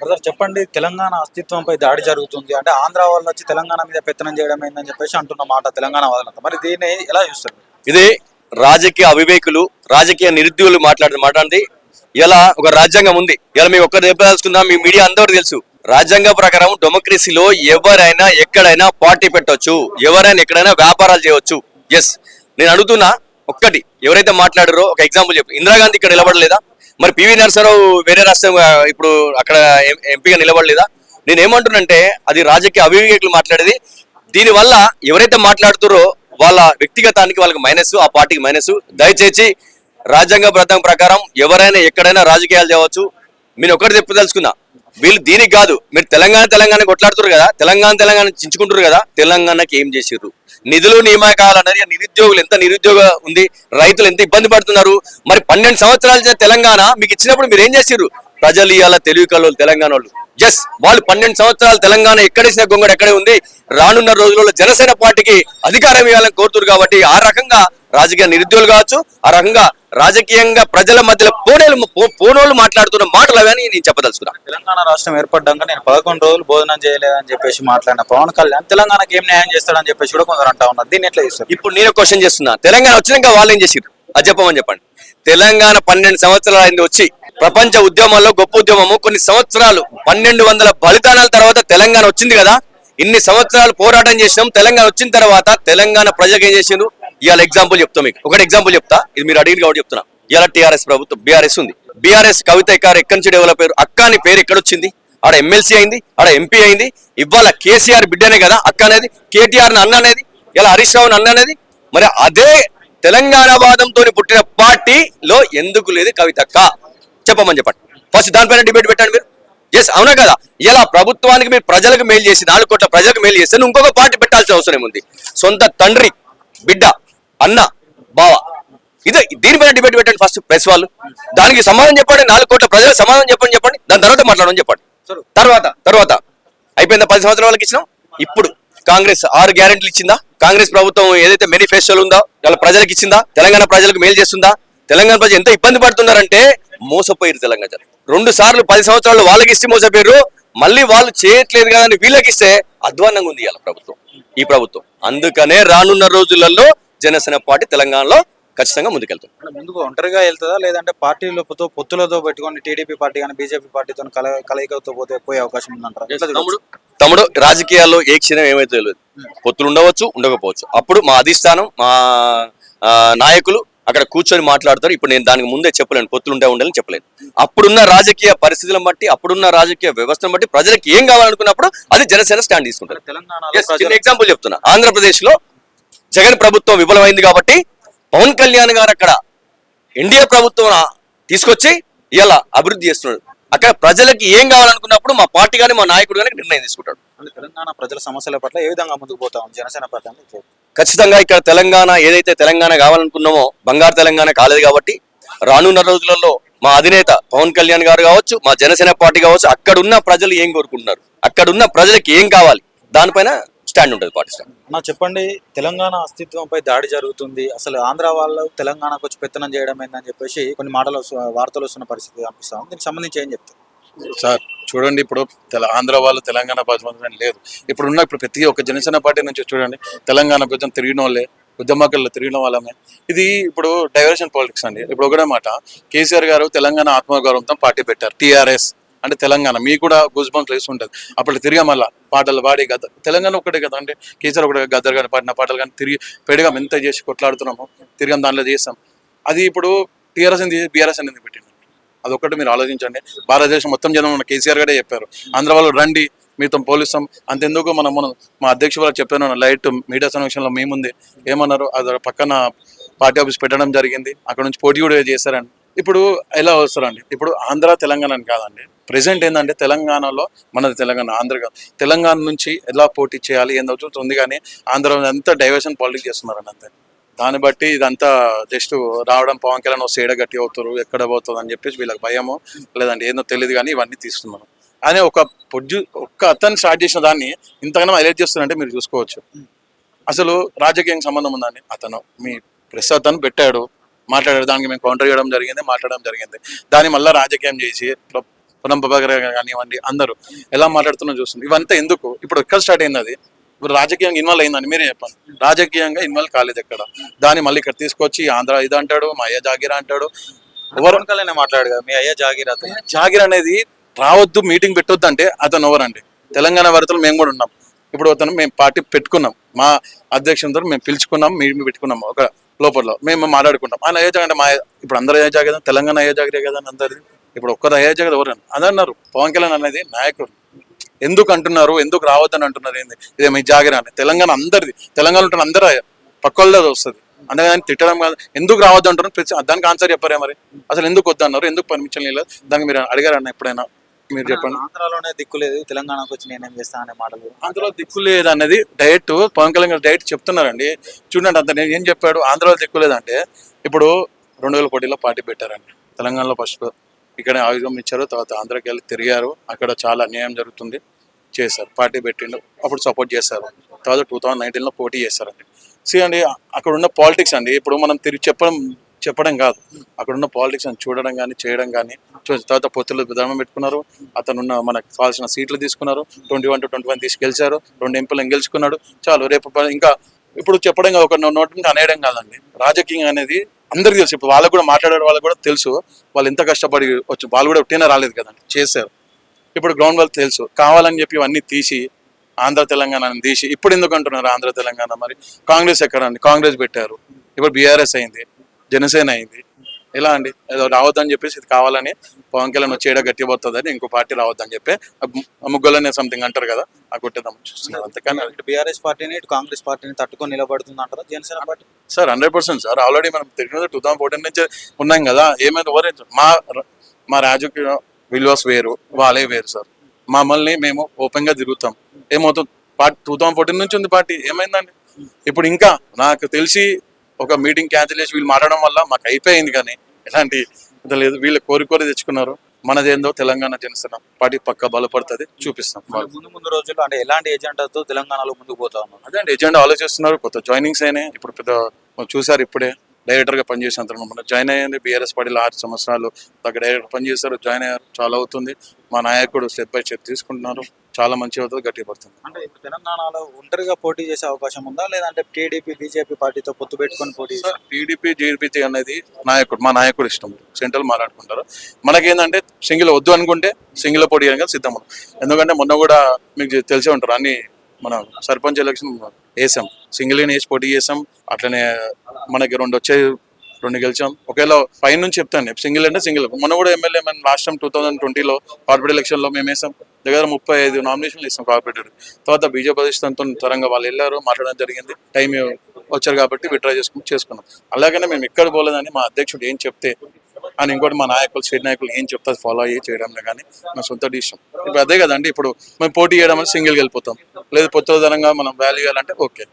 Brother చెప్పండి, తెలంగాణ అస్తిత్వంపై దాడి జరుగుతుంది అంటే ఆంధ్ర వాళ్ళు వచ్చి తెలంగాణ మీద పెత్తనం చేయడం ఏందని చెప్పేసి అంటున్న మాట తెలంగాణ వాళ్ళంతా. మరి దీన్ని ఎలా చూస్తారు? ఇది రాజకీయ అవివేకులు, రాజకీయ నిరుద్యోగులు మాట్లాడింది. ఇలా ఒక రాజ్యాంగం ఉంది. ఇలా మేము ఒక్కరు చెప్పదలుచుకుందాం, మీ మీడియా అందరూ తెలుసు. రాజ్యాంగ ప్రకారం డెమోక్రసీలో ఎవరైనా ఎక్కడైనా పార్టీ పెట్టవచ్చు, ఎవరైనా ఎక్కడైనా వ్యాపారాలు చేయవచ్చు. ఎస్, నేను అడుగుతున్నా ఒక్కటి, ఎవరైతే మాట్లాడారో ఒక ఎగ్జాంపుల్ చెప్పు. ఇందిరాగాంధీ ఇక్కడ నిలబడలేదా? మరి పివి నరసింహారావు వేరే రాష్ట్రం ఇప్పుడు అక్కడ ఎంపీగా నిలబడలేదా? నేను ఏమంటున్నంటే అది రాజకీయ అవివేకులు మాట్లాడేది. దీనివల్ల ఎవరైతే మాట్లాడుతారో వాళ్ళ వ్యక్తిగతానికి వాళ్ళకి మైనస్, ఆ పార్టీకి మైనస్. దయచేసి రాజ్యాంగ ప్రకారం ఎవరైనా ఎక్కడైనా రాజకీయాలు చేయవచ్చు. మీరు ఒకటి చెప్పదలుచుకున్నా, వీళ్ళు దీనికి కాదు, మీరు తెలంగాణ కొట్లాడుతున్నారు కదా, తెలంగాణ చించుకుంటారు కదా, తెలంగాణకి ఏం చేసిర్రు? నిధులు నియామకాలు అన్నది నిరుద్యోగులు ఎంత నిరుద్యోగ ఉంది, రైతులు ఎంత ఇబ్బంది పడుతున్నారు. మరి 12 సంవత్సరాల తెలంగాణ మీకు ఇచ్చినప్పుడు మీరు ఏం చేసిర్రు? ప్రజలు ఇవాళ తెలివి కళ్ళు తెలంగాణ వాళ్ళు. ఎస్, వాళ్ళు 12 సంవత్సరాలు తెలంగాణ ఎక్కడేసిన గొంగడు ఎక్కడే ఉంది. రానున్న రోజుల్లో జనసేన పార్టీకి అధికారం ఇవ్వాలని కోరుతున్నారు. కాబట్టి ఆ రకంగా రాజకీయ నిరుద్యోగులు కావచ్చు, ఆ రకంగా రాజకీయంగా ప్రజల మధ్యలో పోనోళ్ళు మాట్లాడుతున్న మాటలు అవని నేను చెప్పదలుచుకున్నాను. తెలంగాణ రాష్ట్రం ఏర్పడ్డాక నేను 11 రోజులు భోజనం చేయలేదని చెప్పేసి మాట్లాడిన పవన్ కళ్యాణ్ తెలంగాణకి ఏం న్యాయం చేస్తాడని చెప్పేసి కూడా కొందరు అంటా ఉన్నారు. దీన్ని ఎట్లా చేస్తారు? ఇప్పుడు నేను క్వశ్చన్ చేస్తున్నా, తెలంగాణ వచ్చినాక వాళ్ళు ఏం చేసిర్రు అది చెప్పమని చెప్పండి. తెలంగాణ 12 సంవత్సరాలు అయింది వచ్చి, ప్రపంచ ఉద్యమంలో గొప్ప ఉద్యమము, కొన్ని సంవత్సరాలు 1200 బలిదానాల తర్వాత తెలంగాణ వచ్చింది కదా. ఇన్ని సంవత్సరాలు పోరాటం చేసినాం. తెలంగాణ వచ్చిన తర్వాత తెలంగాణ ప్రజలకు ఏం చేసిండ్రు? ఇవాళ ఎగ్జాంపుల్ చెప్తా, మీకు ఒకటి ఎగ్జాంపుల్ చెప్తా, ఇది మీరు అడిగిన కాబట్టి చెప్తున్నా. ఇవాళ టీఆర్ఎస్ ప్రభుత్వం, బీఆర్ఎస్ ఉంది. బీఆర్ఎస్ కవిత ఎక్కడి నుంచి డెవలప్ అయ్యారు? అక్క అని పేరు ఎక్కడొచ్చింది? ఆడ ఎమ్మెల్సీ అయింది, ఆడ ఎంపీ అయింది. ఇవాళ కేసీఆర్ బిడ్డనే కదా అక్క అనేది, కేటీఆర్ అన్న అనేది, ఇలా హరీష్ రావు అన్న అనేది. మరి అదే తెలంగాణ వాదంతో పుట్టిన పార్టీలో ఎందుకు లేదు కవితక్క? చెప్పమని చెప్పండి. ఫస్ట్ దానిపైన డిబేట్ పెట్టండి మీరు. ఎస్, అవునా కదా? ఇలా ప్రభుత్వానికి మీరు ప్రజలకు మేలు చేసి 4 కోట్ల ప్రజలకు మేలు చేస్తే ఇంకొక పార్టీ పెట్టాల్సిన అవసరం ఉంది. సొంత తండ్రి బిడ్డ, అన్న, బావ, ఇదే దీనిపైన డిబేట్ పెట్టండి ఫస్ట్ ప్రెస్ వాళ్ళు. దానికి సమాధానం చెప్పండి, 4 కోట్ల ప్రజలకు సమాధానం చెప్పండి. దాని తర్వాత మాట్లాడమని చెప్పండి. తర్వాత అయిపోయిందా? 10 సంవత్సరాల వాళ్ళకి ఇచ్చినాం. ఇప్పుడు కాంగ్రెస్ 6 గ్యారెంటీలు ఇచ్చిందా? కాంగ్రెస్ ప్రభుత్వం ఏదైతే మేనిఫెస్టోలు ఉందో వాళ్ళ ప్రజలకు ఇచ్చిందా? తెలంగాణ ప్రజలకు మేలు చేస్తుందా? తెలంగాణ ప్రజలు ఎంత ఇబ్బంది పడుతున్నారంటే మోసపోయారు. తెలంగాణ 2 సార్లు 10 సంవత్సరాలు వాళ్ళకి ఇస్తే మోసపోయారు. మళ్ళీ వాళ్ళు చేయట్లేదు కదా అని వీళ్ళకి ఇస్తే అధ్వాన్నంగా ఉంది ఇవాళ ప్రభుత్వం, ఈ ప్రభుత్వం. అందుకనే రానున్న రోజులలో జనసేన పార్టీ తెలంగాణలో ఖచ్చితంగా ముందుకెళ్తుంది. ముందుకు ఒంటరిగా వెళ్తుందా, లేదంటే పార్టీలతో పొత్తులతో పెట్టుకొని టీడీపీ పార్టీ కానీ బీజేపీ పార్టీతో కలయికతో పోయే అవకాశం ఉందంటారా? తమ్ముడు, రాజకీయాల్లో ఏ క్షణం ఏమైతే తెలియదు. పొత్తులు ఉండవచ్చు, ఉండకపోవచ్చు. అప్పుడు మా అధిష్టానం, మా నాయకులు అక్కడ కూర్చొని మాట్లాడతారు. ఇప్పుడు నేను దానికి ముందే చెప్పలేను, పొత్తులు ఉండాలని చెప్పలేను. అప్పుడున్న రాజకీయ పరిస్థితులను బట్టి, అప్పుడున్న రాజకీయ వ్యవస్థను బట్టి ప్రజలకు ఏం కావాలనుకున్నప్పుడు అది జనసేన స్టాండ్ తీసుకుంటారు. చిన్న ఎగ్జాంపుల్ చెప్తున్నా. ఆంధ్రప్రదేశ్ లో జగన్ ప్రభుత్వం విఫలమైంది కాబట్టి పవన్ కళ్యాణ్ గారు అక్కడ ఎన్డీఏ ప్రభుత్వం తీసుకొచ్చి ఇలా అభివృద్ధి చేస్తున్నాడు. అక్కడ ప్రజలకి ఏం కావాలనుకున్నప్పుడు మా పార్టీ కానీ మా నాయకుడు కానీ నిర్ణయం తీసుకుంటాడు. తెలంగాణ ప్రజల సమస్యల పట్ల ఏ విధంగా ముందుకు పోతాం జనసేన పార్టీ? ఖచ్చితంగా ఇక్కడ తెలంగాణ ఏదైతే తెలంగాణ కావాలనుకున్నామో బంగారు తెలంగాణ కాలేదు. కాబట్టి రానున్న రోజులలో మా అధినేత పవన్ కళ్యాణ్ గారు కావచ్చు, మా జనసేన పార్టీ కావచ్చు, అక్కడున్న ప్రజలు ఏం కోరుకుంటున్నారు, అక్కడున్న ప్రజలకి ఏం కావాలి, దానిపైన స్టాండ్ ఉంటుంది పాటిస్తాం. చెప్పండి, తెలంగాణ అస్తిత్వంపై దాడి జరుగుతుంది, అసలు ఆంధ్ర వాళ్ళు తెలంగాణకు వచ్చి పెత్తనం చేయడం ఏందని చెప్పేసి కొన్ని వార్తలు వస్తున్న పరిస్థితి కనిపిస్తాం. దీనికి సంబంధించి ఏం చెప్తారు సార్? చూడండి, ఇప్పుడు ఆంధ్ర వాళ్ళు తెలంగాణ బాధ్యత లేదు. ఇప్పుడు ప్రతి ఒక్క జనసేన పార్టీ నుంచి చూడండి, తెలంగాణ కొంచెం తిరిగిన వాళ్ళే, ఉద్యమకుల్లో తిరిగిన వాళ్ళమే. ఇది ఇప్పుడు డైవర్షన్ పాలిటిక్స్ అండి. ఇప్పుడు ఒకటే మాట, కేసీఆర్ గారు తెలంగాణ ఆత్మగౌరవంతో పార్టీ పెట్టారు. టీఆర్ఎస్ అంటే తెలంగాణ, మీకు కూడా గూస్ బంప్స్ వేసి ఉంటుంది. అప్పుడు తిరిగా మళ్ళీ పాటలు పాడి గద్దర్, తెలంగాణ ఒకటే కదా అంటే కేసీఆర్ ఒకటే, గద్దర్ కానీ పాడిన పాటలు కానీ తిరిగి పెడిగా ఎంత చేసి కొట్లాడుతున్నామో తిరిగాం, దాంట్లో చేస్తాం. అది ఇప్పుడు టీఆర్ఎస్ బీఆర్ఎస్ అనేది పెట్టింది. అదొకటి మీరు ఆలోచించండి. భారతదేశం మొత్తం జనం మన కేసీఆర్ గారే చెప్పారు, ఆంధ్ర వాళ్ళు రండి మీతో పోలిస్తాం. అంతెందుకు మనం మా అధ్యక్షుడు వాళ్ళకి చెప్పాను, లైట్ మీడియా సమక్షంలో మేముంది ఏమన్నారు, అది పక్కన పార్టీ ఆఫీస్ పెట్టడం జరిగింది, అక్కడ నుంచి పోటీ కూడా చేశారండి. ఇప్పుడు ఎలా వస్తారండి? ఇప్పుడు ఆంధ్ర తెలంగాణ అని కాదండి, ప్రెసెంట్ ఏంటంటే తెలంగాణలో మనది తెలంగాణ, ఆంధ్ర తెలంగాణ నుంచి ఎలా పోటీ చేయాలి ఏందవుతుంది. కానీ ఆంధ్ర అంతా డైవర్షన్ పాలిటిక్స్ చేస్తున్నారండి అంతే. దాన్ని బట్టి ఇదంతా జస్ట్ రావడం, పవన్ కళ్యాణ్ వస్తే ఏడ గట్టి అవుతారు, ఎక్కడ పోతుంది అని చెప్పేసి వీళ్ళకి భయమో లేదంటే ఏదో తెలియదు కానీ ఇవన్నీ తీస్తున్నాను అని ఒక్క అతను స్టార్ట్ చేసిన దాన్ని ఇంతగానో హైలైట్ చేస్తున్నారంటే మీరు చూసుకోవచ్చు. అసలు రాజకీయం సంబంధం ఉందండి. అతను మీ ప్రెస్ అతను పెట్టాడు, మాట్లాడాడు, దానికి మేము కౌంటర్ చేయడం జరిగింది, మాట్లాడడం జరిగింది. దాన్ని మళ్ళీ రాజకీయం చేసి పొన్నం ప్రభాకర్ గారు కానివ్వండి, అందరూ ఎలా మాట్లాడుతున్నా చూస్తుంది. ఇవంతా ఎందుకు? ఇప్పుడు ఎక్కడ స్టార్ట్ అయింది అది? ఇప్పుడు రాజకీయంగా ఇన్వాల్వ్ అయిందని మీరే చెప్పండి. రాజకీయంగా ఇన్వాల్వ్ కాలేదు ఎక్కడ. దాన్ని మళ్ళీ ఇక్కడ తీసుకొచ్చి ఆంధ్ర ఇది అంటాడు, మా అయ్య జాగీరా అంటాడు. పవన్ కళ్యాణ్ మాట్లాడు కదా, మీ అయ్యా జాగీర్ అతను. జాగీర్ అనేది రావద్దు, మీటింగ్ పెట్టొద్దు అంటే అతను ఎవరండి? తెలంగాణ వార్తలు మేము కూడా ఉన్నాం. ఇప్పుడు అతను మేము పార్టీ పెట్టుకున్నాం, మా అధ్యక్షులతో మేము పిలుచుకున్నాం, మేము పెట్టుకున్నాం ఒక లోపల మేము మాట్లాడుకుంటాం. ఆయన అయ్యే జాగ మా ఇప్పుడు అందరూ అయ్యే జాగ తెలంగాణ అయ్యే జాగరే కదా అందరిది. ఇప్పుడు ఒక్కరు అయ్యే జాగ ఎవరని అదన్నారు. పవన్ కళ్యాణ్ అనేది నాయకుడు. ఎందుకు అంటున్నారు, ఎందుకు రావద్దని అంటున్నారు? ఏంది ఇదే మీ జాగర అని? తెలంగాణ అందరిది, తెలంగాణ ఉంటున్న అందరూ పక్క వాళ్ళది వస్తుంది. అందుకని తిట్టడం కాదు, ఎందుకు రావద్దు అంటున్నారు. ప్రతి దానికి ఆన్సర్ చెప్పారే మరి. అసలు ఎందుకు వద్దన్నారు, ఎందుకు పర్మిషన్ లేదు? దానికి మీరు అడిగారన్న ఎప్పుడైనా? మీరు చెప్పండి. ఆంధ్రాలోనే దిక్కు లేదు, తెలంగాణకు వచ్చి నేనేం చేస్తాను అనే మాటలు. ఆంధ్రలో దిక్కు లేదు అనేది డైరెక్ట్ పవన్ కళ్యాణ్ గారు డైరెక్ట్ చెప్తున్నారండి. చూడండి అంత నేను ఏం చెప్పాడు, ఆంధ్రలో దిక్కు లేదంటే ఇప్పుడు 2000 కోటిలో పార్టీ పెట్టారండి. తెలంగాణలో ఫస్ట్ ఇక్కడ ఆయుధం ఇచ్చారు, తర్వాత ఆంధ్రాకి వెళ్ళి తిరిగారు, అక్కడ చాలా అన్యాయం జరుగుతుంది చేశారు, పార్టీ పెట్టిండు, అప్పుడు సపోర్ట్ చేశారు. తర్వాత 2019లో పోటీ చేశారండి. అండి అక్కడ ఉన్న పాలిటిక్స్ అండి, ఇప్పుడు మనం తిరిగి చెప్పడం కాదు, అక్కడ ఉన్న పాలిటిక్స్ అని చూడడం కానీ చేయడం కానీ. తర్వాత పొత్తులు విధానం పెట్టుకున్నారు, అతను ఉన్న మనకు కావాల్సిన సీట్లు తీసుకున్నారు, 21 to 21 తీసుకెళ్చారు, 2 ఎంపీలను గెలుచుకున్నాడు. చాలు రేపు ఇంకా ఇప్పుడు చెప్పడం కాదు, ఒక నోటి అనేయడం కాదండి. రాజకీయం అనేది అందరికీ తెలుసు. ఇప్పుడు వాళ్ళకు కూడా మాట్లాడే వాళ్ళకి కూడా తెలుసు, వాళ్ళు ఎంత కష్టపడి వచ్చు. వాళ్ళు కూడా ఒట్టినా రాలేదు కదండి, చేశారు. ఇప్పుడు గ్రౌండ్ వాళ్ళకి తెలుసు. కావాలని చెప్పి ఇవన్నీ తీసి ఆంధ్ర తెలంగాణని తీసి ఇప్పుడు ఎందుకు అంటున్నారు ఆంధ్ర తెలంగాణ? మరి కాంగ్రెస్ ఎక్కడండి? కాంగ్రెస్ పెట్టారు, ఇప్పుడు బీఆర్ఎస్ అయింది, జనసేన అయింది. ఎలా అండి? ఏదో రావద్దని చెప్పేసి ఇది కావాలని పవన్ కళ్యాణ్ వచ్చేయడం గట్టిపోతుందని ఇంకో పార్టీ రావద్దని చెప్పి ముగ్గులనే సంథింగ్ అంటారు కదా, ఆ కొట్టేద్దాం చూస్తున్నారు. అంతేకాని ఇటు బీఆర్ఎస్ పార్టీని ఇటు కాంగ్రెస్ పార్టీని తట్టుకొని నిలబడుతుంది అంటారా Janasena party? Sir 100% sir. Already మనం తెలియదు 2014 నుంచి ఉన్నాం కదా. ఏమైనా ఎవరైతే మా రాజకీయ విలువస్ వేరు, వాళ్ళే వేరు సార్. మమ్మల్ని మేము ఓపెన్ గా తిరుగుతాం. ఏమవుతుంది? 2014 నుంచి ఉంది పార్టీ, ఏమైందండి? ఇప్పుడు ఇంకా నాకు తెలిసి ఒక మీటింగ్ క్యాన్సిల్ చేసి వీళ్ళు మాట్లాడడం వల్ల మాకు అయిపోయింది. కానీ ఎలాంటి లేదు, వీళ్ళు కోరి తెచ్చుకున్నారు. మనదేందో తెలంగాణ జనసేన పార్టీ పక్క బలపడుతుంది, చూపిస్తాం. ముందు రోజుల్లో అంటే ఎలాంటి ఎజెండాతో తెలంగాణలో ముందుకు పోతా ఉన్నారు? అదే అండి, ఎజెండా ఆలోచిస్తున్నారు. కొత్త జాయినింగ్స్ అయినాయి. ఇప్పుడు పెద్ద చూసారు, ఇప్పుడే డైరెక్టర్గా పనిచేసిన మన జాయిన్ అయ్యింది బీఆర్ఎస్ పార్టీలో 6 సంవత్సరాలు దగ్గర డైరెక్టర్ పనిచేస్తారు, జాయిన్ అయ్యారు. చాలా అవుతుంది. మా నాయకుడు స్టెప్ బై స్టెప్ తీసుకుంటున్నారు, చాలా మంచి అవుతుంది, గట్టి పడుతుంది. అంటే ఇప్పుడు తెలంగాణలో ఒంటరిగా పోటీ చేసే అవకాశం ఉందా, లేదంటే టీడీపీ బీజేపీ పార్టీతో పొత్తు పెట్టుకొని పోటీ? టీడీపీ జేపీ అనేది నాయకుడు, మా నాయకుడు ఇష్టం. సెంట్రల్ మాట్లాడుకుంటారు. మనకేంటంటే సింగిల్ వద్దు అనుకుంటే సింగిల్ పోటీ చేయడానికి సిద్ధం. ఎందుకంటే మొన్న కూడా మీకు తెలిసే ఉంటారు, అన్ని మన సర్పంచ్ ఎలక్షన్ వేసాం, సింగిల్ వేసి పోటీ చేసాం. అట్లనే మనకి 2 గెలిచాం. ఒకవేళ పైన నుంచి చెప్తాను, సింగిల్ అంటే సింగిల్. మొన్న కూడా ఎమ్మెల్యే మనం లాస్ట్ టైం 2020లో కార్పొరేట్ ఎలక్షన్లో మేము వేసాం, దగ్గర 35 నామినేషన్లు ఇస్తాం కార్పొరేటర్. తర్వాత బీజేపీ అధిష్టానంతో తరంగా వాళ్ళు వెళ్ళారు, మాట్లాడడం జరిగింది. టైం వచ్చారు కాబట్టి విత్డ్రా చేసుకున్నాం. అలాగనే మేము ఎక్కడ పోలేదని మా అధ్యక్షుడు ఏం చెప్తే అని, ఇంకోటి మా నాయకులు స్టేట్ నాయకులు ఏం చెప్తారు ఫాలో అయ్యి చేయడంలో కానీ మా సొంత డిసిషన్. ఇప్పుడు అదే కదండి, ఇప్పుడు మేము పోటీ చేయడం అంటే సింగిల్కి వెళ్ళిపోతాం, లేదు పొత్తుదనంగా మనం వాల్యూ ఇవ్వాలంటే ఓకే.